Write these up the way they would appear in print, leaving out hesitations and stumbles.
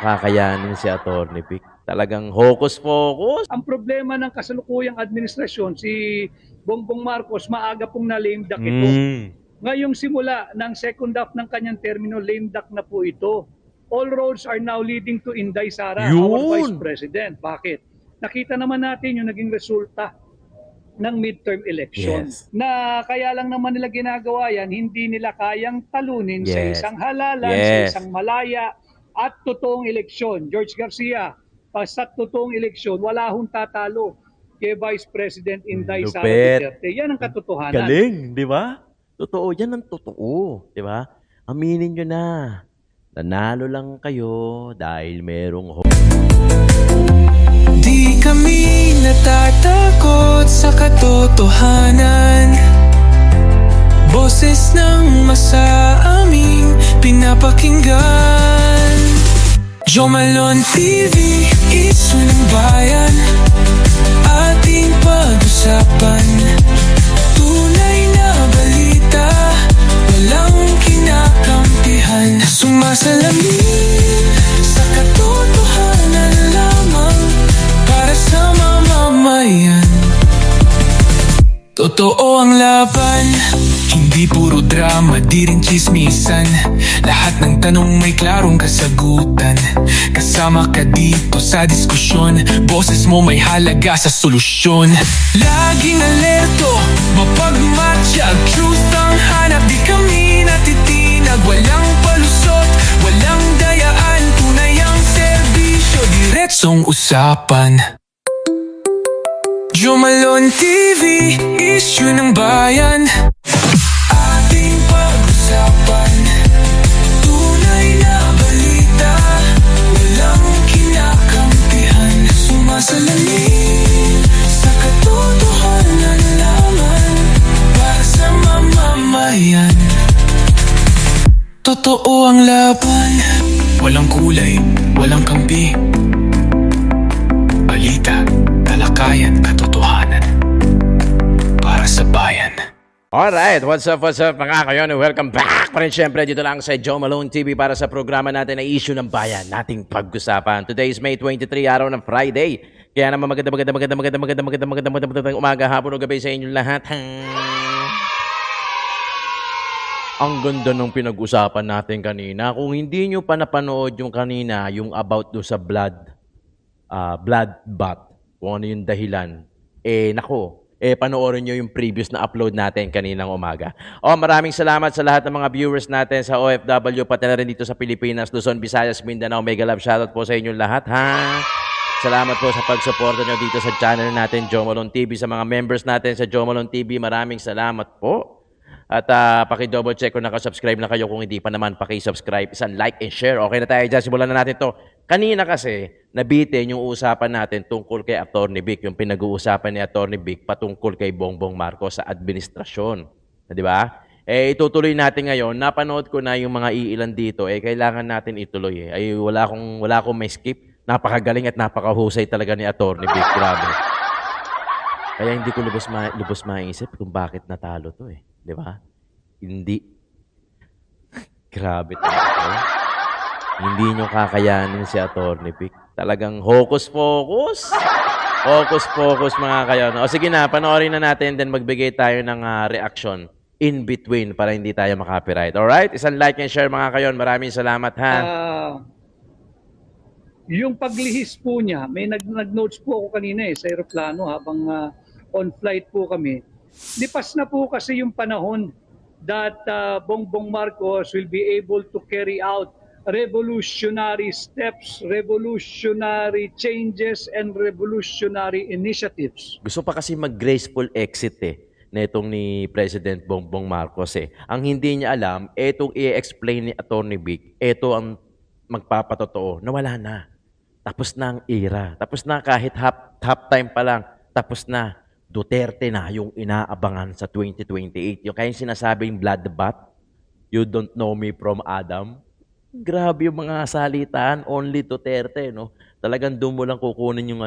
Kakayanin si Attorney Vic. Talagang hocus-pocus. Ang problema ng kasalukuyang administrasyon, si Bongbong Marcos, maaga pong na-lame duck ito. Ngayong simula ng second half ng kanyang termino, lame duck na po ito. All roads are now leading to Inday Sara, our Vice President. Bakit? Nakita naman natin yung naging resulta ng midterm elections. Yes. Na kaya lang naman nila ginagawa yan, hindi nila kayang talunin sa Yes. isang halalan, Yes. sa isang malaya at totoong eleksyon. George Garcia, sa totoong eleksyon, wala hong tatalo kay Vice President Inday Sara Lupit. Duterte. Yan ang katotohanan. Galing, di ba? Totoo, yan ang totoo. Di ba? Aminin nyo na. Nanalo lang kayo dahil merong Di kami natatakot sa katotohanan. Boses ng masa aming pinapakinggan. Jomalon TV, isu ng bayan. Ating pag-usapan. Tunay na balita, walang kinakampihan. Sumasalamin sa katotohanan lamang para sa mamamayan. Totoo ang laban, hindi puro drama, di rin chismisan. Lahat ng tanong may klarong kasagutan. Kasama ka dito sa diskusyon, boses mo may halaga sa solusyon. Laging alerto, mapagmatsyag, truth ang hanap. Di kami natitinag, walang palusot, walang dayaan. Tunay ang serbisyo, diretsong usapan. Jomalon TV, issue ng bayan. Ating pag-usapan. Tunay na balita, walang kinakampihan. Sumasalamin sa katotohanan lamang para sa mamamayan. Totoo ang laban, walang kulay, walang kampi. Balita, talakayan, katotohanan para sa bayan. Alright, what's up mga kayon? Welcome back pa rin syempre dito lang sa Joe Malone TV para sa programa natin na issue ng bayan nating pag-usapan. Today is May 23, araw ng Friday. Kaya naman magandang umaga, hapon o gabi sa inyong lahat. Ang ganda nung pinag-usapan natin kanina. Kung hindi nyo pa napanood yung kanina, yung about do sa bloodbath, kung ano yung dahilan, panoorin nyo yung previous na upload natin kaninang umaga. Maraming salamat sa lahat ng mga viewers natin sa OFW, pati na rin dito sa Pilipinas, Luzon, Visayas, Mindanao. Mega love shoutout po sa inyong lahat, ha? Salamat po sa pagsuporta nyo dito sa channel natin, Joe Malone TV. Sa mga members natin sa Joe Malone TV, maraming salamat po. At paki-double check kung nakasubscribe na kayo. Kung hindi pa naman, paki-subscribe, isang like and share. Okay na tayo dyan, simulan na natin to. Kanina kasi, nabitin yung usapan natin tungkol kay Attorney Vic, yung pinag-uusapan ni Attorney Vic patungkol kay Bongbong Marcos sa administrasyon. Di ba? Itutuloy natin ngayon. Napanood ko na yung mga iilan dito. Kailangan natin ituloy. Wala akong may skip. Napakagaling at napakahusay talaga ni Attorney Vic. Grabe. Kaya hindi ko lubos maisip kung bakit natalo to eh. Di ba? Hindi. Grabe talaga. Hindi nyo kakayanin si Attorney Vic. Talagang hocus-pocus. Hocus-pocus mga kayo. O sige na, panoorin na natin then magbigay tayo ng reaction in between para hindi tayo makapiright. Alright? Isang like and share mga kayo. Maraming salamat ha. Yung paglihis po niya, may nag-notes po ako kanina sa aeroplano habang on flight po kami. Lipas na po kasi yung panahon that Bongbong Marcos will be able to carry out revolutionary steps, revolutionary changes, and revolutionary initiatives. Gusto pa kasi mag-graceful exit netong ni President Bongbong Marcos Ang hindi niya alam, etong i-explain ni Attorney Vic, eto ang magpapatotoo na wala na. Tapos na ang era. Tapos na kahit half time pa lang, tapos na. Duterte na yung inaabangan sa 2028. Yung kaya sinasabing bloodbath, you don't know me from Adam. Grabe yung mga salitaan, only Duterte, no? Talagang doon mo lang kukunin yung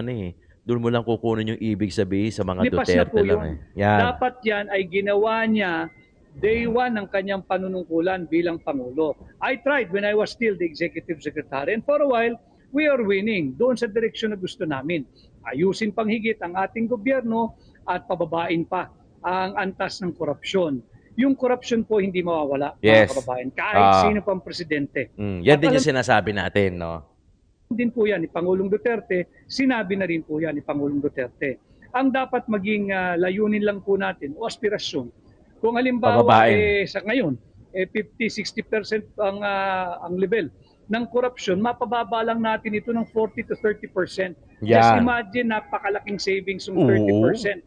doon mo lang kukunin yung ibig sabihin sa mga Lipas Duterte na po lang yun. Yan. Dapat yan ay ginawa niya day one ng kanyang panunungkulan bilang Pangulo. I tried when I was still the Executive Secretary, and for a while, we are winning doon sa direksyon na gusto namin. Ayusin pang higit ang ating gobyerno at pababain pa ang antas ng korupsyon. Yung korupsyon po hindi mawawala, Yes. mga kababayan, kahit Ah. sino pang presidente. Yan din yung sinasabi natin, no? Din po yan ni Pangulong Duterte, sinabi na rin po yan ni Pangulong Duterte. Ang dapat maging layunin lang po natin o aspirasyon, kung halimbawa Pababain. sa ngayon 50-60% ang level ng korupsyon, mapababa lang natin ito ng 40 to 30%. Just Yan. imagine, napakalaking savings ng Oo. 30%.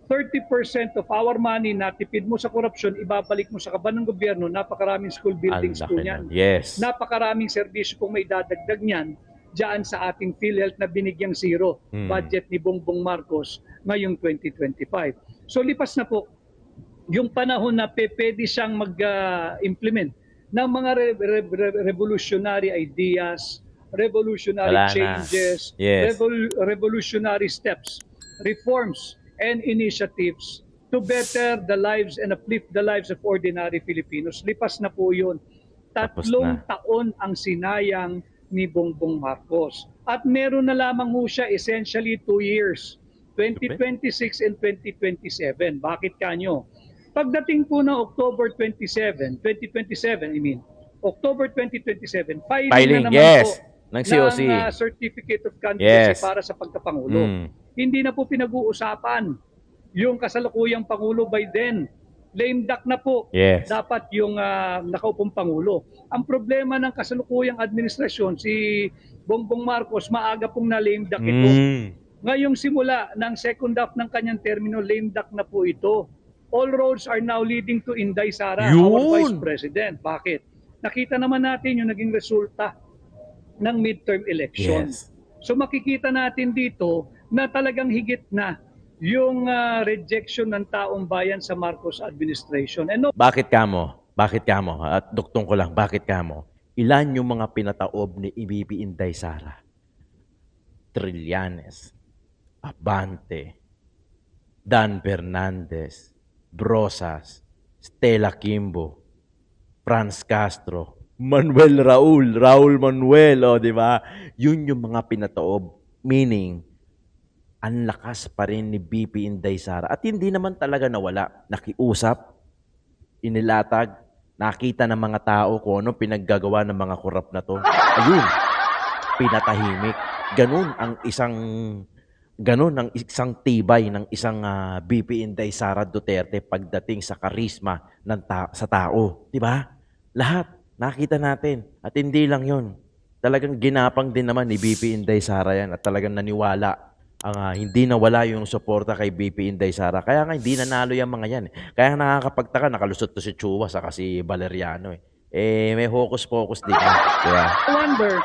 30% of our money na tipid mo sa korupsyon, ibabalik mo sa kaban ng gobyerno, napakaraming school buildings Ang po laki niyan. nun. Yes. Napakaraming serbisyo pong may dadagdag niyan diyan sa ating PhilHealth na binigyang zero budget ni Bongbong Marcos ngayong 2025. So lipas na po yung panahon na pwede siyang mag-implement ng mga revolutionary ideas, revolutionary Wala na. changes, Yes. revolutionary steps, reforms, and initiatives to better the lives and uplift the lives of ordinary Filipinos. Lipas na po yun. Tapos Tatlong na. taon ang sinayang ni Bongbong Marcos. At meron na lamang ho siya essentially 2 years, 2026 and 2027. Bakit kanyo? Pagdating po ng October 27, 2027, October 2027, filing Filing, na naman yes. po Ng COC. Certificate of Candidacy Yes. para sa pagkapangulo. Hindi na po pinag-uusapan yung kasalukuyang Pangulo by then. Lame duck na po Yes. dapat yung nakaupong Pangulo. Ang problema ng kasalukuyang administrasyon, si Bongbong Marcos, maaga pong na lame duck ito. Ngayong simula ng second half ng kanyang termino, lame duck na po ito. All roads are now leading to Inday Sara, our Yun. Vice President. Bakit? Nakita naman natin yung naging resulta ng midterm election. Yes. So makikita natin dito na talagang higit na yung rejection ng taong bayan sa Marcos administration. And no, Bakit kamo? Bakit kamo? At duktong ko lang, bakit kamo? Ilan yung mga pinataob ni EBP Inday Sara? Trillanes, Abante, Dan Fernandez, Brosas, Stella Kimbo, Franz Castro, Manuel Raul Manuel, di ba? Yun yung mga pinataob. Meaning, ang lakas pa rin ni BP Inday Sara. At hindi naman talaga nawala. Nakiusap, inilatag, nakita ng mga tao kung ano pinaggagawa ng mga korap na to. Ayun, pinatahimik. Ganun ang isang tibay ng isang BP Inday Sara Duterte pagdating sa karisma ng sa tao. Di ba? Lahat, nakita natin. At hindi lang yun. Talagang ginapang din naman ni BP Inday Sara yan at talagang naniwala hindi nawala yung suporta kay BP Inday Sara. Kaya nga hindi nanalo yung mga yan. Kaya nakakapagtaka, nakalusot to si Chua saka si Valeriano. May hocus-pocus din. Diba? I wonder,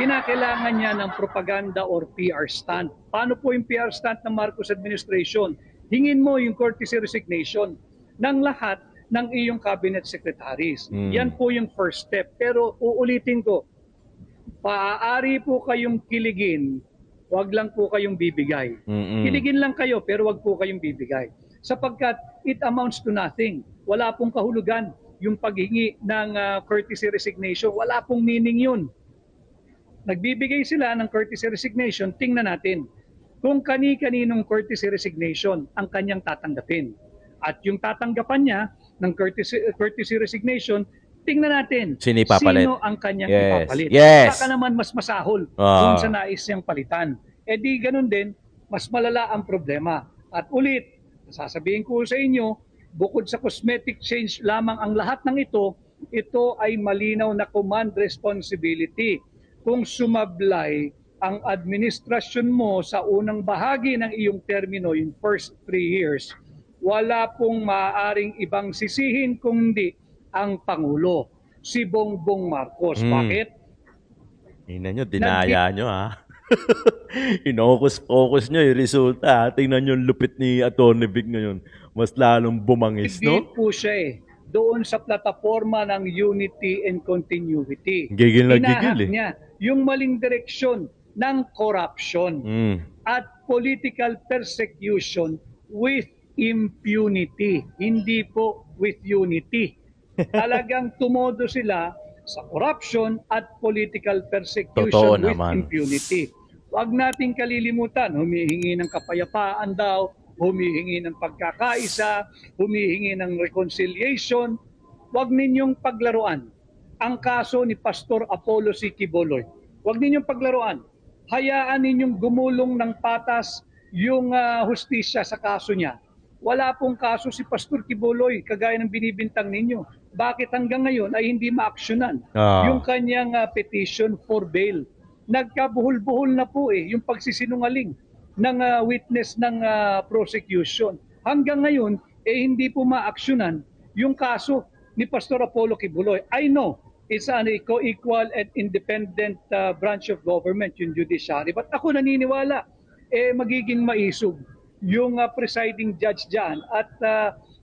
kinakailangan niya ng propaganda or PR stunt. Paano po yung PR stunt ng Marcos administration? Hingin mo yung courtesy resignation ng lahat ng iyong cabinet secretaries. Yan po yung first step. Pero uulitin ko, maaari po kayong kiligin, wag lang po kayong bibigay. Kiligin lang kayo pero wag po kayong bibigay. Sapagkat it amounts to nothing. Wala pong kahulugan yung paghingi ng courtesy resignation. Wala pong meaning yun. Nagbibigay sila ng courtesy resignation, tingnan natin kung kani-kaninong courtesy resignation ang kanyang tatanggapin. At yung tatanggapan niya ng courtesy resignation, tingnan natin Sino ipapalit? sino ang kanyang Yes. ipapalit. Yes. Saka naman mas masahol Ah. kung sa nais niyang palitan. Di ganun din, mas malala ang problema. At ulit, sasabihin ko sa inyo, bukod sa cosmetic change lamang ang lahat ng ito ay malinaw na command responsibility. Kung sumablay ang administrasyon mo sa unang bahagi ng iyong termino, yung first 3 years, wala pong maaaring ibang sisihin kung hindi ang Pangulo, si Bongbong Marcos. Bakit? Tingnan nyo, dinaya nyo ha. Inokus-focus nyo yung resulta. Tingnan nyo yung lupit ni Atty. Vic ngayon. Mas lalong bumangis, no? Hindi po siya doon sa plataforma ng unity and continuity. Gigil na gigil Hinahak eh. niya yung maling direksyon ng corruption at political persecution with impunity, hindi po with unity. Talagang tumodo sila sa corruption at political Totoo persecution with naman. impunity. Huwag nating kalilimutan, humihingi ng kapayapaan daw, humihingi ng pagkakaisa, humihingi ng reconciliation. Huwag ninyong paglaruan ang kaso ni Pastor Apollo C. Quiboloy. Huwag ninyong paglaruan. Hayaan ninyong gumulong ng patas yung hustisya sa kaso niya. Wala pong kaso si Pastor Quiboloy kagaya ng binibintang ninyo. Bakit hanggang ngayon ay hindi maaksyonan yung kanyang petition for bail? Nagkabuhol-buhol na po yung pagsisinungaling ng witness ng prosecution. Hanggang ngayon hindi po maaksyonan yung kaso ni Pastor Apollo Quiboloy. I know it's an co-equal and independent branch of government, yung judiciary. But ako naniniwala, magiging maisog yung presiding judge dyan at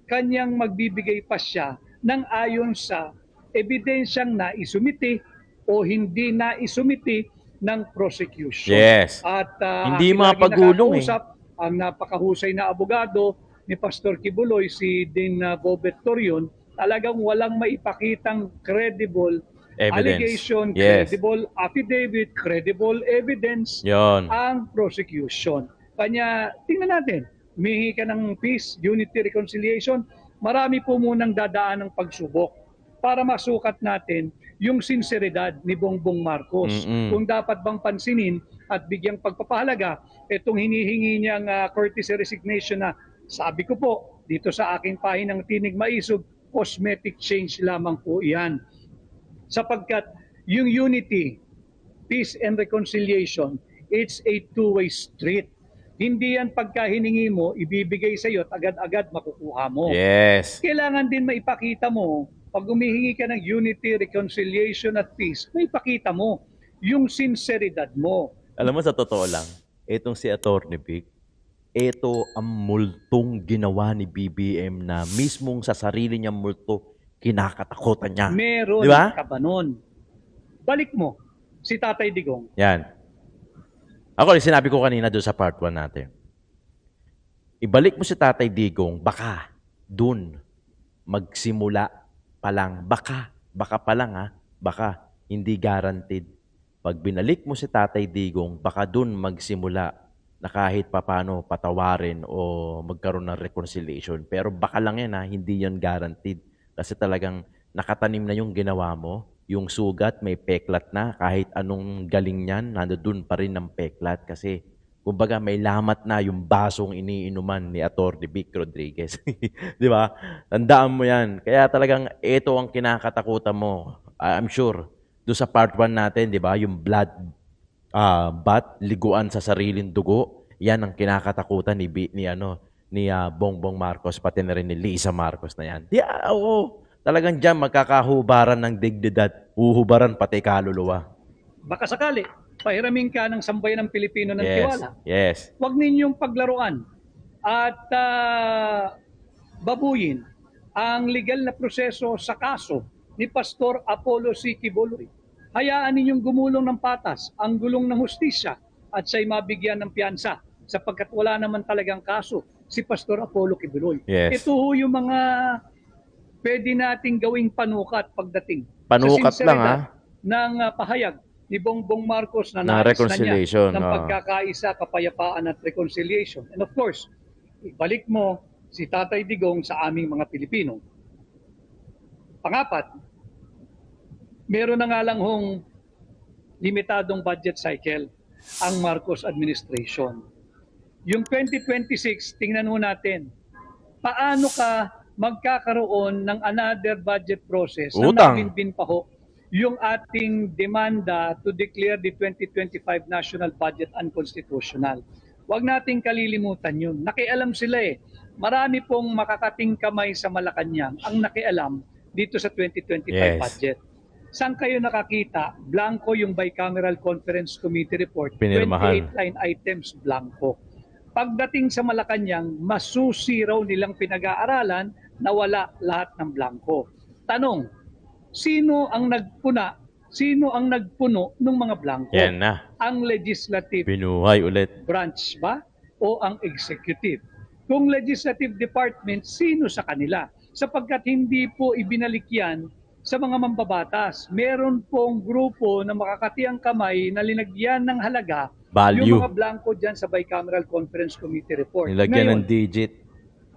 kanyang magbibigay pa siya ng ayon sa ebidensyang naisumiti o hindi naisumiti ng prosecution. Yes. At Hindi aking mga lagi pagulong nakakausap ang napakahusay na abogado ni Pastor Quiboloy, si Dean Bobet Torion, talagang walang maipakitang credible allegation, Yes. credible affidavit, credible evidence Yon. ang prosecution. Kanya, tingnan natin, humihingi ka ng peace, unity, reconciliation, marami po munang dadaan ng pagsubok para masukat natin yung sinseridad ni Bongbong Marcos. Kung dapat bang pansinin at bigyang pagpapahalaga itong hinihingi niyang courtesy resignation na sabi ko po dito sa aking pahinang Tinig Maisog, cosmetic change lamang po iyan. Sapagkat yung unity, peace and reconciliation, it's a two-way street. Hindi yan pagka hiningi mo, ibibigay sa iyo at agad-agad makukuha mo. Yes. Kailangan din maipakita mo, pag humihingi ka ng unity, reconciliation at peace, maipakita mo yung sinseridad mo. Alam mo, sa totoo lang, itong si Atty. Vic, ito ang multong ginawa ni BBM na mismong sa sarili niyang multo, kinakatakutan niya. Meron Di ba? ka ba nun? Balik mo, si Tatay Digong. Yan. Ako, sinabi ko kanina doon sa part 1 natin. Ibalik mo si Tatay Digong, baka dun magsimula pa lang. Baka pa lang ha. Baka, hindi guaranteed. Pag binalik mo si Tatay Digong, baka dun magsimula na kahit papano patawarin o magkaroon ng reconciliation. Pero baka lang yan ha, hindi yan guaranteed. Kasi talagang nakatanim na yung ginawa mo, yung sugat may peklat na, kahit anong galing niyan, nandoon pa rin ng peklat. Kasi, kumbaga, may lamat na yung basong iniinuman ni Atty. Vic Rodriguez. Di ba? Tandaan mo yan. Kaya talagang ito ang kinakatakutan mo. I'm sure, doon sa part 1 natin, di ba, yung blood bath, liguan sa sariling dugo, yan ang kinakatakutan ni Bongbong Marcos, pati na rin ni Lisa Marcos na yan. Oo. Talagang dyan magkakahubaran ng dignidad, uhubaran pati kaluluwa. Baka sakali, pahiramin ka ng sambayan ng Pilipino ng tiwala. Yes. Huwag ninyong paglaruan at babuyin ang legal na proseso sa kaso ni Pastor Apollo C. Quiboloy. Hayaan ninyong gumulong ng patas ang gulong ng hustisya at siya'y mabigyan ng piyansa sapagkat wala naman talagang kaso si Pastor Apollo Quiboloy. Yes. Ito ho yung mga pwede nating gawing panukat pagdating Panukat sa lang, sinseridad ng pahayag ni Bongbong Marcos na Na nais reconciliation, na niya ng oo. pagkakaisa, kapayapaan at reconciliation. And of course, ibalik mo si Tatay Digong sa aming mga Pilipino. Pangapat, meron na nga lang hong limitadong budget cycle ang Marcos administration. Yung 2026, tingnan mo natin, paano ka magkakaroon ng another budget process na Utang. nabinbin pa ho yung ating demanda to declare the 2025 national budget unconstitutional. Huwag nating kalilimutan yun. Nakialam sila eh. Marami pong makakating kamay sa Malacanang ang nakialam dito sa 2025 Yes. budget. Saan kayo nakakita? Blanco yung Bicameral Conference Committee report. Pinirmahan. 28 line items, blanco. Pagdating sa Malacanang, masusi raw nilang pinag-aaralan na wala lahat ng blanco. Tanong, sino ang nagpuna? Sino ang nagpuno ng mga blanco? Yan na. Ang legislative Binuhay ulit. branch ba o ang executive? Kung legislative department, sino sa kanila? Sapagkat hindi po ibinalik yan sa mga mambabatas. Meron pong grupo na makakatiang kamay na linagyan ng halaga yung Value. mga blanco dyan sa Bicameral Conference Committee report. Nilagyan ng Ngayon, digit.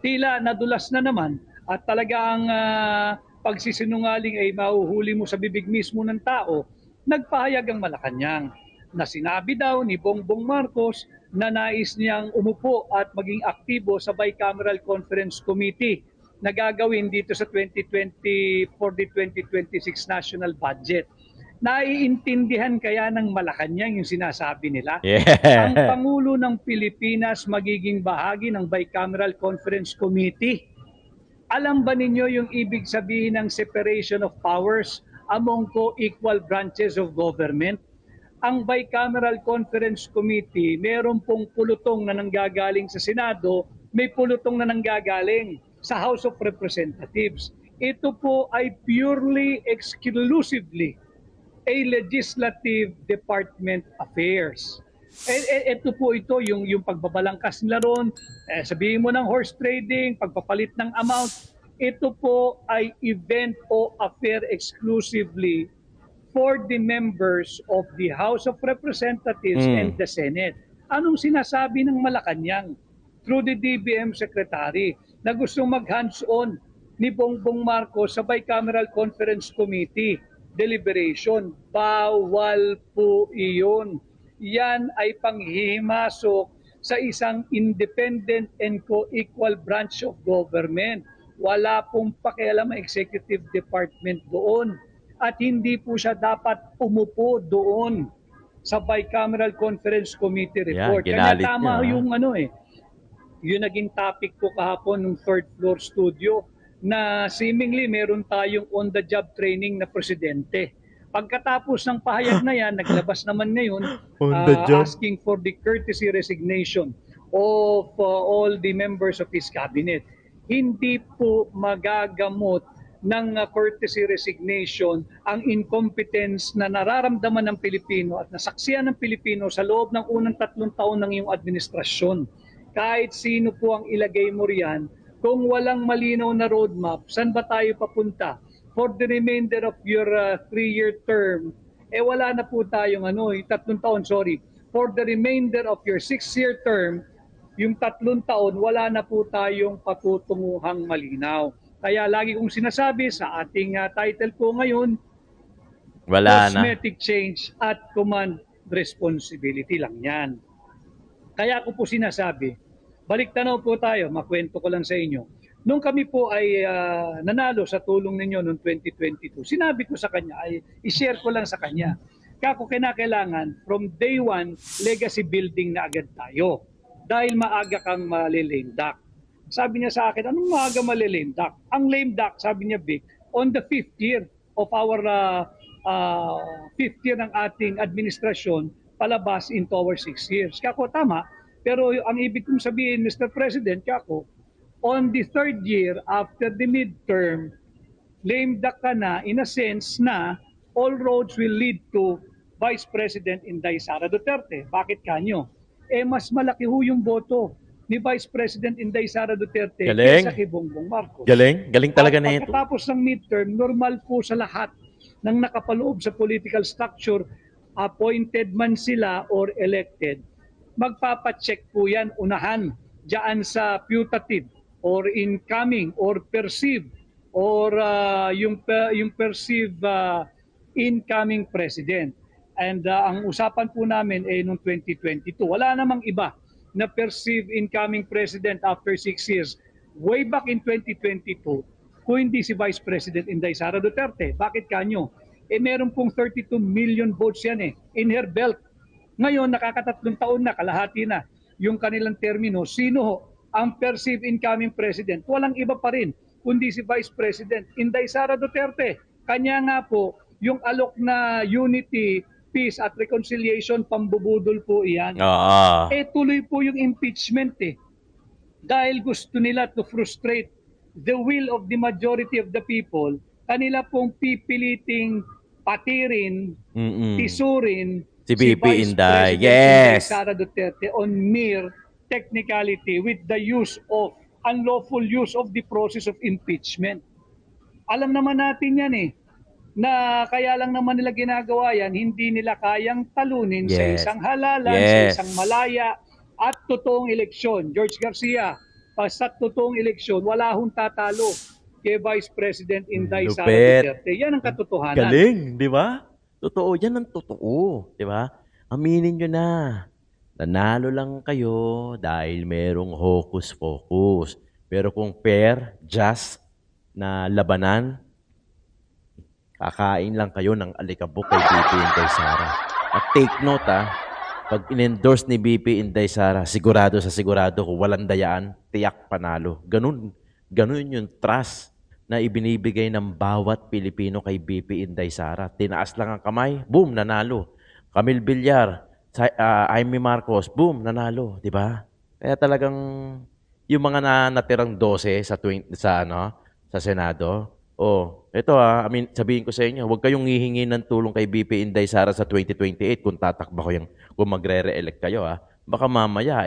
tila nadulas na naman at talagang pagsisinungaling ay mahuhuli mo sa bibig mismo ng tao, nagpahayag ang Malacanang na sinabi daw ni Bongbong Marcos na nais niyang umupo at maging aktibo sa Bicameral Conference Committee na gagawin dito sa 2020 for the 2026 national budget. Naiintindihan kaya ng Malacanang yung sinasabi nila? Ang Yeah. Pangulo ng Pilipinas magiging bahagi ng Bicameral Conference Committee. Alam ba ninyo yung ibig sabihin ng separation of powers among co-equal branches of government? Ang Bicameral Conference Committee, meron pong pulutong na nanggagaling sa Senado, may pulutong na nanggagaling sa House of Representatives. Ito po ay purely, exclusively a legislative department affairs. Ito po yung pagbabalangkas nila ron, sabihin mo ng horse trading, pagpapalit ng amount, ito po ay event o affair exclusively for the members of the House of Representatives and the Senate. Anong sinasabi ng Malacanang through the DBM Secretary na gustong mag-hands-on ni Bongbong Marcos sa Bicameral Conference Committee deliberation? Bawal po iyon. Yan ay panghihimasok sa isang independent and co-equal branch of government. Wala pong pakialam ang executive department doon. At hindi po siya dapat umupo doon sa Bicameral Conference Committee report. Kaya ginalit tama niya, yung yung naging topic ko kahapon ng third floor studio na seemingly meron tayong on-the-job training na presidente. Pagkatapos ng pahayag na yan, naglabas naman ngayon On the job. asking for the courtesy resignation of all the members of his cabinet. Hindi po magagamot ng courtesy resignation ang incompetence na nararamdaman ng Pilipino at nasaksiyan ng Pilipino sa loob ng unang 3 taon ng iyong administrasyon. Kahit sino po ang ilagay mo riyan, kung walang malinaw na roadmap, saan ba tayo papunta? For the remainder of your 3-year term, wala na po tayong 3 taon, sorry. For the remainder of your 6-year term, yung 3 taon, wala na po tayong patutunguhang malinaw. Kaya lagi kong sinasabi sa ating title po ngayon, Wala na. cosmetic change at command responsibility lang yan. Kaya ko po sinasabi, balik tanaw po tayo, makwento ko lang sa inyo. Nung kami po ay nanalo sa tulong ninyo noong 2022, sinabi ko sa kanya, ay i-share ko lang sa kanya. Kaya ko kinakailangan, from day one, legacy building na agad tayo. Dahil maaga kang malilame duck. Sabi niya sa akin, anong maaga malilame duck? Ang lame duck, sabi niya, Vic, on the 5th year of our 5th year ng ating administrasyon, palabas into our 6 years. Kaya ko, tama. Pero ang ibig kong sabihin, Mr. President, kaya ko, on the 3rd year after the midterm, lame duck ka na in a sense na all roads will lead to Vice President Inday Sara Duterte. Bakit kanyo? Mas malaki ho yung boto ni Vice President Inday Sara Duterte Galing. kaysa kay Bongbong Marcos. Galing talaga At na ito. pagkatapos ng midterm, normal po sa lahat ng nakapaloob sa political structure, appointed man sila or elected, magpapacheck po yan unahan dyan sa putative or incoming or perceived or yung perceived incoming president. And ang usapan po namin ay noong 2022. Wala namang iba na perceived incoming president after 6 years. Way back in 2022, kung hindi si Vice President Inday Sara Duterte. Bakit kanyo? Meron pong 32 million votes yan in her belt. Ngayon, nakakatatlong taon na, kalahati na yung kanilang termino. Sino ho ang perceived incoming president? Walang iba pa rin, kundi si Vice President Inday Sara Duterte. Kanya nga po, yung alok na unity, peace at reconciliation, pambubudol po iyan. Oo. Tuloy po yung impeachment Dahil gusto nila to frustrate the will of the majority of the people, kanila pong pipiliting patirin, tisurin Si BP Vice Inday. President Inday Yes. Sara Duterte on mere technicality with the unlawful use of the process of impeachment. Alam naman natin yan na kaya lang naman nila ginagawa yan, hindi nila kayang talunin sa Yes. isang halalan, sa Yes. isang malaya at totoong eleksyon. George Garcia, basta totoong eleksyon, wala hong tatalo kay Vice President Inday Sara Lupit. Duterte. Yan ang katotohanan. Galing, di ba? Totoo, yan ang totoo. Di ba? Aminin nyo na. Nanalo lang kayo dahil merong hocus-pocus. Pero kung fair, just na labanan, kakain lang kayo ng alikabok kay BP Inday Sara. At take note pag in-endorse ni BP Inday Sara, sigurado kung walang dayaan, tiyak panalo. Ganun yung trust na ibinibigay ng bawat Pilipino kay BP Inday Sara. Tinaas lang ang kamay, boom, nanalo. Camille Villar, Amy Marcos, boom, nanalo, di ba? Kaya talagang yung mga natirang 12 sa Senado, sabihin ko sa inyo, huwag kayong hihingi ng tulong kay BP Inday Sara sa 2028 kung tatakbo kung magre-re-elect kayo Baka mamaya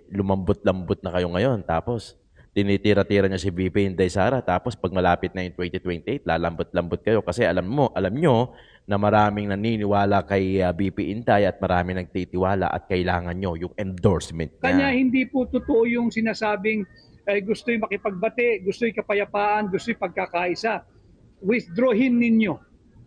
lumambot-lambot na kayo ngayon tapos tinitira-tira niya si BP Inday Sara tapos pag malapit na yung 2028 lalambot-lambot kayo kasi alam nyo na maraming naniniwala kay BP Inday at maraming nagtitiwala at kailangan nyo yung endorsement niya. Kanya hindi po totoo yung sinasabing gusto'y makipagbati, gusto'y kapayapaan, gusto'y pagkakaisa. Withdrawin ninyo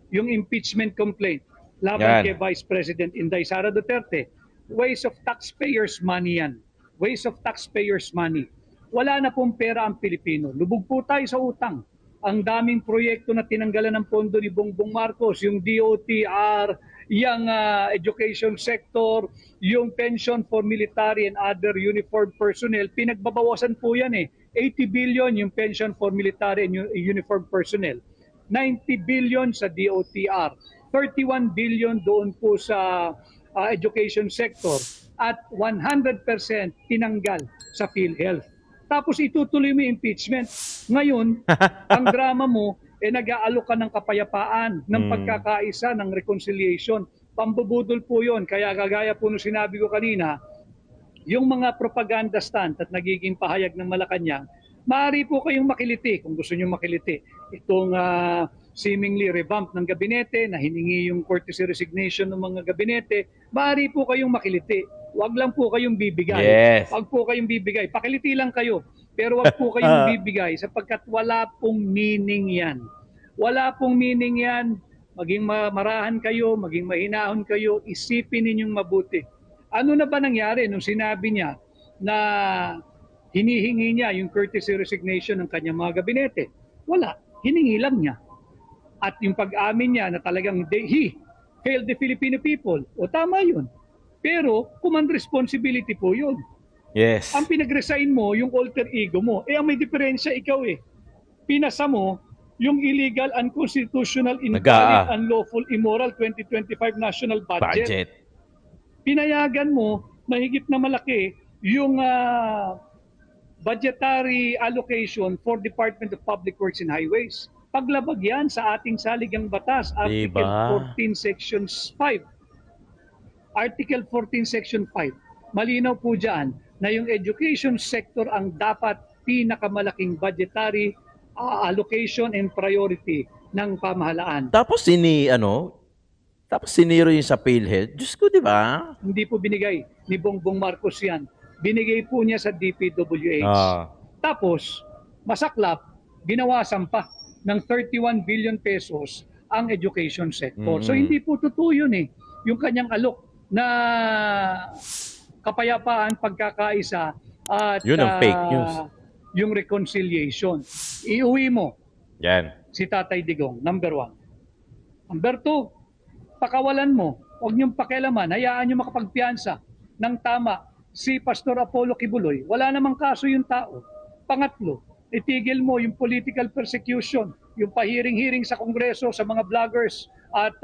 yung impeachment complaint laban kay Vice President Inday Sara Duterte. Waste of taxpayers' money yan. Waste of taxpayers' money. Wala na pong pera ang Pilipino. Lubog po tayo sa utang. Ang daming proyekto na tinanggalan ng pondo ni Bongbong Marcos, yung DOTR, yung education sector, yung pension for military and other uniformed personnel, pinagbabawasan po yan 80 billion yung pension for military and uniformed personnel. 90 billion sa DOTR. 31 billion doon po sa education sector. At 100% tinanggal sa PhilHealth. Tapos itutuloy mo yung impeachment. Ngayon, ang drama mo, nag-aalok ka ng kapayapaan, ng pagkakaisa, ng reconciliation. Pambubudol po yun. Kaya kagaya po nung sinabi ko kanina, yung mga propaganda stunt at nagiging pahayag ng Malacanang, maaari po kayong makiliti kung gusto nyo makiliti. Itong seemingly revamp ng gabinete, na hiningi yung courtesy resignation ng mga gabinete, maaari po kayong makiliti. Huwag lang po kayong bibigay. Yes. Huwag po kayong bibigay. Pakiliti lang kayo. Pero huwag po kayong bibigay sapagkat wala pong meaning yan. Wala pong meaning yan. Maging marahan kayo, maging mahinahon kayo, isipin ninyong mabuti. Ano na ba nangyari nung sinabi niya na hinihingi niya yung courtesy resignation ng kanyang mga gabinete? Wala. Hiningi lang niya. At yung pag-amin niya na talagang he failed the Filipino people. O tama yun. Pero command responsibility po yun. Yes. Ang pinag-resign mo, yung alter ego mo, ang may diferensya ikaw Pinasa mo yung illegal, unconstitutional, invalid, unlawful, immoral 2025 national budget. Pinayagan mo na higit na malaki yung budgetary allocation for Department of Public Works and Highways. Paglabag yan sa ating saligang batas, Article 14 Sections 5. Article 14 Section 5. Malinaw po dyan na yung education sector ang dapat pinakamalaking budgetary allocation and priority ng pamahalaan. Tapos siniro yung sa PhilHealth. Diyos ko, di ba? Hindi po binigay ni Bongbong Marcos yan. Binigay po niya sa DPWH. Tapos, masaklap, binawasan pa ng 31 billion pesos ang education sector. So hindi po totoo yun yung kanyang alok na kapayapaan, pagkakaisa at yun ang fake news. Yung reconciliation. Iuwi mo yan si Tatay Digong, number 1. Number 2, pakawalan mo. Huwag niyong pakialaman, hayaan niyo makapagpiyansa ng tama si Pastor Apollo Kibuloy. Wala namang kaso yung tao. Pangatlo, itigil mo yung political persecution, yung pahiring-hiring sa Kongreso sa mga vloggers at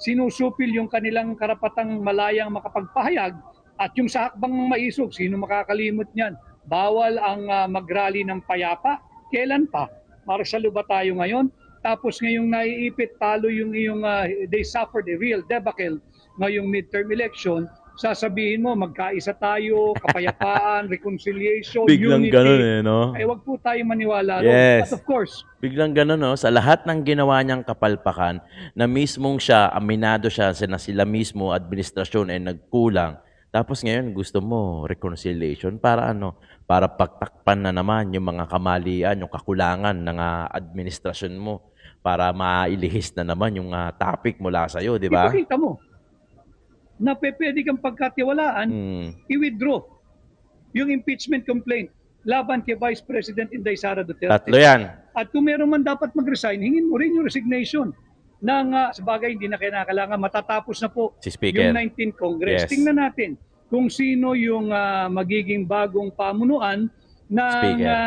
sinusupil yung kanilang karapatang malayang makapagpahayag at yung sa hakbang maisog, sino makakalimot niyan? Bawal ang mag-rally ng payapa. Kailan pa? Marshalo ba tayo ngayon? Tapos ngayong naiipit, talo yung iyong, they suffered a real debacle ngayong midterm election sasabihin mo magkaisa tayo, kapayapaan, reconciliation, Biglang unity. ganun eh, no? Ay wag po tayo maniwala doon. Yes. But of course, Biglang gano'n, no? Sa lahat ng ginawa niyang kapalpakan, na mismong siya, aminado siya na sila mismo, administrasyon, ay nagkulang. Tapos ngayon, gusto mo reconciliation para ano? Para pagtakpan na naman yung mga kamalian, yung kakulangan ng administrasyon mo para mailihis na naman yung topic mula sa'yo, di ba? ipakita mo na pwede kang pagkatiwalaan, i-withdraw yung impeachment complaint laban kay Vice President Inday Sara Duterte. Tatlo yan. At kung meron man dapat mag-resign, hingin mo rin yung resignation ng, sa bagay hindi na kailangan, matatapos na po Si Speaker. yung 19th Congress. Yes. Tingnan natin kung sino yung magiging bagong pamunuan ng Speaker.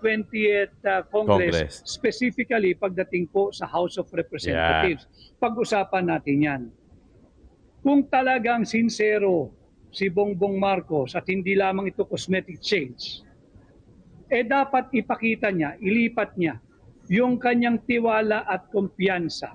20th Congress. Congress, specifically pagdating po sa House of Representatives. Pag-usapan natin yan. Kung talagang sincero si Bongbong Marcos at hindi lamang ito cosmetic change, dapat ipakita niya, ilipat niya yung kanyang tiwala at kumpiyansa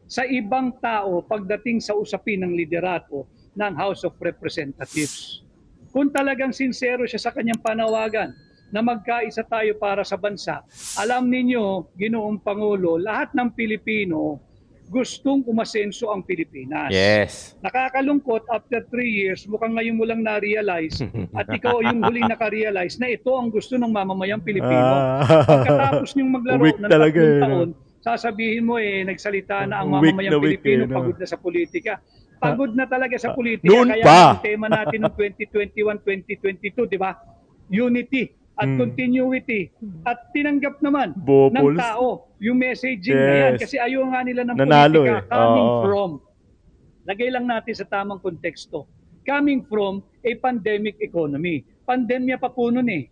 sa ibang tao pagdating sa usapin ng liderato ng House of Representatives. Kung talagang sincero siya sa kanyang panawagan na magkaisa tayo para sa bansa, alam ninyo, Ginoong Pangulo, lahat ng Pilipino gustong umasenso ang Pilipinas. Yes. Nakakalungkot, after 3 years, mukhang ngayon mo lang na-realize at ikaw yung huling naka-realize na ito ang gusto ng mamamayang Pilipino. Pagkatapos niyong maglaro Weak ng talaga 3 eh, no? taon, sasabihin mo nagsalita na ang Weak na mamamayang weak Pilipino eh, no? pagod na sa politika. Pagod na talaga sa politika. Noon Kaya pa. ang tema natin ng 2021-2022, di ba? Unity at continuity. At tinanggap naman Bobols. ng tao yung messaging na yan. Yes. Kasi ayaw nga nila ng Nanalo politika eh. coming Oo. from. Lagay lang natin sa tamang konteksto. Coming from a pandemic economy. Pandemya pa po nun eh.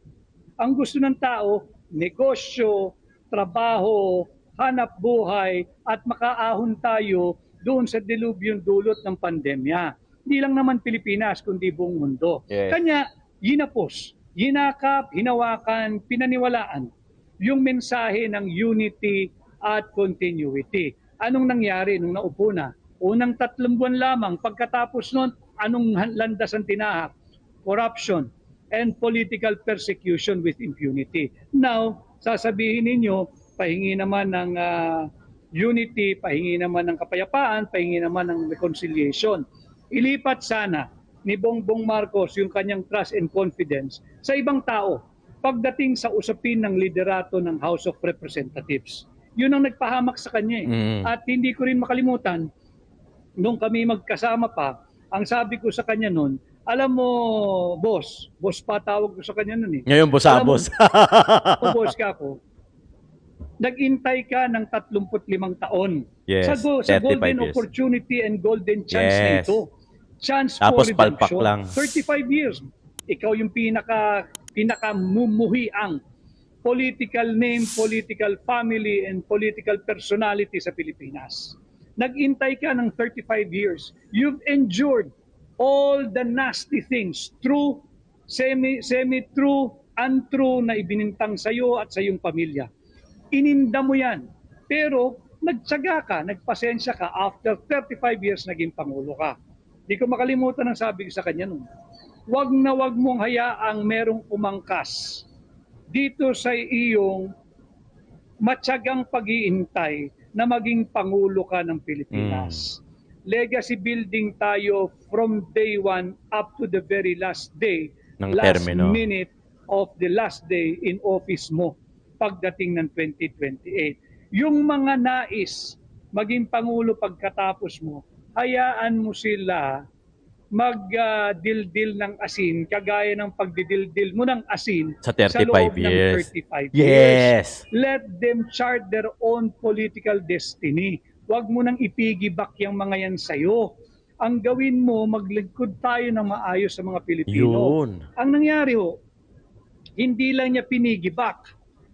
Ang gusto ng tao, negosyo, trabaho, hanap buhay, at makaahon tayo doon sa dilubyong dulot ng pandemya. Hindi lang naman Pilipinas, kundi buong mundo. Yes. Kanya, yinapos, yinakap, hinawakan, pinaniwalaan yung mensahe ng unity at continuity. Anong nangyari nung naupo na? Unang 3 buwan lamang, pagkatapos nun, anong landas ang tinahak? Corruption and political persecution with impunity. Now, sasabihin ninyo, pahingi naman ng unity, pahingi naman ng kapayapaan, pahingi naman ng reconciliation. Ilipat sana ni Bongbong Marcos yung kanyang trust and confidence sa ibang tao pagdating sa usapin ng liderato ng House of Representatives. Yun ang nagpahamak sa kanya eh. At hindi ko rin makalimutan, nung kami magkasama pa, ang sabi ko sa kanya nun, alam mo, boss pa tawag ko sa kanya nun eh. Ngayon, bosabos. Boss ka ako, nag-intay ka ng 35 taon Yes, sa 35 golden years. opportunity and golden chance na Yes. ito. Chance Tapos for palpak redemption. lang. 35 years. Ikaw yung pinakamumuhiang political name, political family, and political personality sa Pilipinas. Nag-intay ka ng 35 years. You've endured all the nasty things, true, semi-true, untrue na ibinintang sa iyo at sa iyong pamilya. Ininda mo yan. Pero nagtsaga ka, nagpasensya ka, after 35 years naging Pangulo ka. Di ko makalimutan ang sabi ko sa kanya nun. Wag na wag mong hayaang merong umangkas dito sa iyong matyagang pag-iintay na maging Pangulo ka ng Pilipinas. Legacy building tayo from day 1 up to the very last day, Ng last termino. minute of the last day in office mo pagdating ng 2028. Yung mga nais maging Pangulo pagkatapos mo, hayaan mo sila magdildil ng asin kagaya ng pagdidildil mo ng asin Sa 35 loob years. ng 35 Yes. years. Let them chart their own political destiny. Huwag mo nang ipigibak yung mga yan sa'yo. Ang gawin mo, maglingkod tayo ng maayos sa mga Pilipino. Yun. Ang nangyari ho, hindi lang niya pinigibak,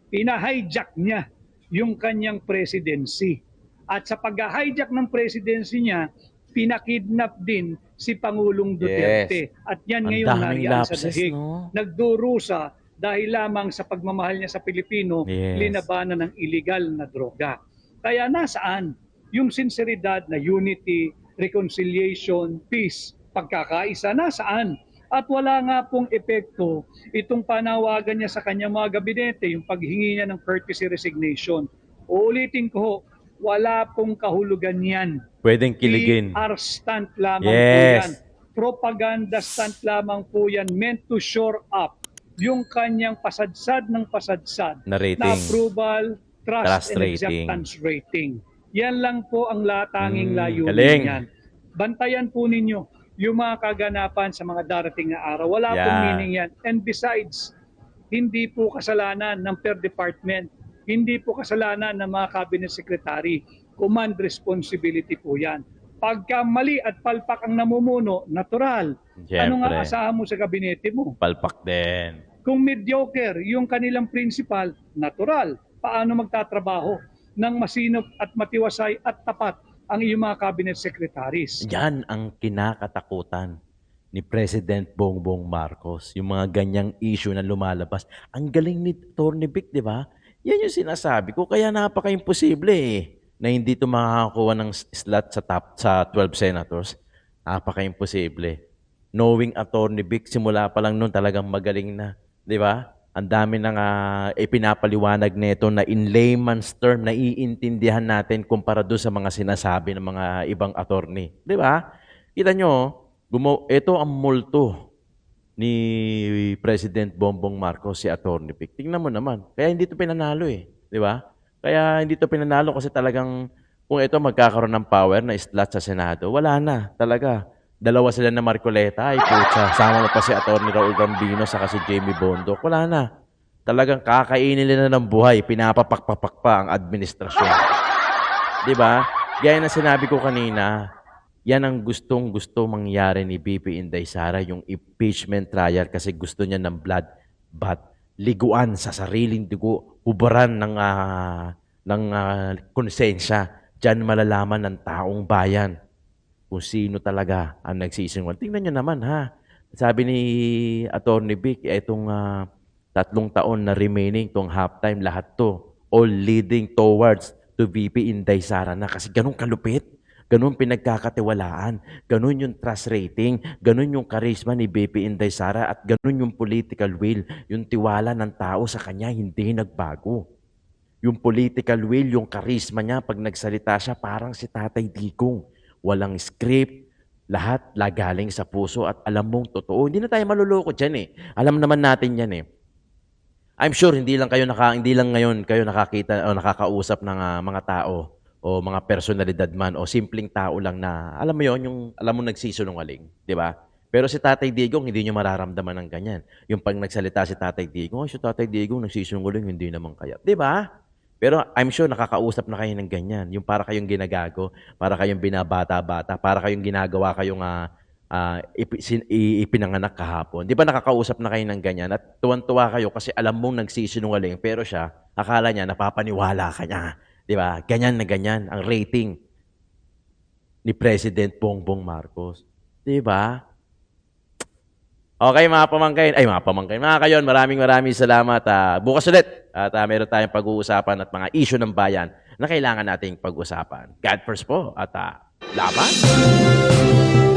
pina-hijack niya yung kanyang presidency. At sa pag-hijack ng presidency niya, pinakidnap din si Pangulong Duterte. Yes. At yan Ang ngayon daming nariyan sa lapses, dahig. no? Nagdurusa dahil lamang sa pagmamahal niya sa Pilipino, Yes. linabanan ng illegal na droga. Kaya nasaan yung sinseridad na unity, reconciliation, peace pagkakaisa na saan. At wala nga pong epekto itong panawagan niya sa kanyang mga gabinete, yung paghingi niya ng courtesy resignation. Uulitin ko, wala pong kahulugan yan. Pwedeng kiligin. PR stunt lamang po Yes. yan. Propaganda stunt lamang po yan meant to shore up yung kanyang pasadsad ng pasadsad Na rating. na approval, trust, Trust and rating. acceptance rating. Yan lang po ang latanging layunin galing. yan. Bantayan po ninyo yung mga kaganapan sa mga darating na araw. Wala pong Yan. meaning yan. And besides, hindi po kasalanan ng per department. Hindi po kasalanan ng mga cabinet secretary. Command responsibility po yan. Pagka mali at palpak ang namumuno, natural. Ano nga Siyempre. asahan mo sa gabinete mo? Palpak din. Kung mediocre yung kanilang principal, natural. Paano magtatrabaho ng masinop at matiwasay at tapat ang iyong mga cabinet secretaries? Yan ang kinakatakutan ni President Bongbong Marcos. Yung mga ganyang issue na lumalabas. Ang galing ni Atty. Vic, di ba? Yan yung sinasabi ko. Kaya napaka-imposible na hindi ito makakakuha ng slot sa 12 senators. Napaka-imposible. Knowing Atty. Vic, simula pa lang noon talagang magaling na. Di ba? Ang dami nang ipinapaliwanag nito na in layman's term, naiintindihan natin kumpara doon sa mga sinasabi ng mga ibang attorney. Di ba? Kita nyo, ito ang multo ni President Bongbong Marcos, si Atty. Vic. Tingnan mo naman. Kaya hindi ito pinanalo Di ba? Kaya hindi ito pinanalo kasi talagang kung ito magkakaroon ng power na slot sa Senado, wala na talaga. Dalawa sila na Marcoleta, ay putsa. Sama mo pa si Atty. Raul Gambino saka si Jamie Bondoc. Wala na. Talagang kakainin nila ng buhay. Pinapapakpapak pa ang administrasyon. Di ba? Gaya na sinabi ko kanina, yan ang gustong-gusto mangyari ni BP Inday Sara, yung impeachment trial kasi gusto niya ng blood bath. Liguan sa sariling dugo, hubaran ng konsensya. Diyan malalaman ng taong bayan kung sino talaga ang nagsisinungaling. Tingnan nyo naman ha. Sabi ni Atty. Vic, itong 3 taon na remaining, itong halftime, lahat to, all leading towards to VP Inday Sara na. Kasi ganun kalupit, ganun pinagkakatiwalaan, ganun yung trust rating, ganun yung charisma ni VP Inday Sara, at ganun yung political will, yung tiwala ng tao sa kanya, hindi nagbago. Yung political will, yung charisma niya, pag nagsalita siya, parang si Tatay Digong. Walang script, lahat galing sa puso at alam mong totoo. Hindi na tayo maluloko dyan Alam naman natin yan I'm sure hindi lang ngayon kayo nakakita o nakakausap ng mga tao o mga personalidad man o simpleng tao lang na alam mo yon, yung alam mo nagsisinungaling, di ba? Pero si Tatay Digong hindi niyo mararamdaman ng ganyan. Yung pag nagsalita si Tatay Digong, si Tatay Digong nagsisinungaling, hindi naman kaya. Di ba? Pero I'm sure nakakausap na kayo ng ganyan. Yung para kayong ginagago, para kayong binabata-bata, para kayong ginagawa kayong ipinanganak kahapon. Di ba nakakausap na kayo ng ganyan? At tuwan-tuwa kayo kasi alam mong nagsisinungaling, pero siya, akala niya, napapaniwala ka niya. Di ba? Ganyan na ganyan ang rating ni President Bongbong Marcos. Di ba? Okay, mga pamangkin, mga kayon, maraming salamat. Bukas ulit at meron tayong pag-uusapan at mga issue ng bayan na kailangan nating pag-usapan. God first po at laban!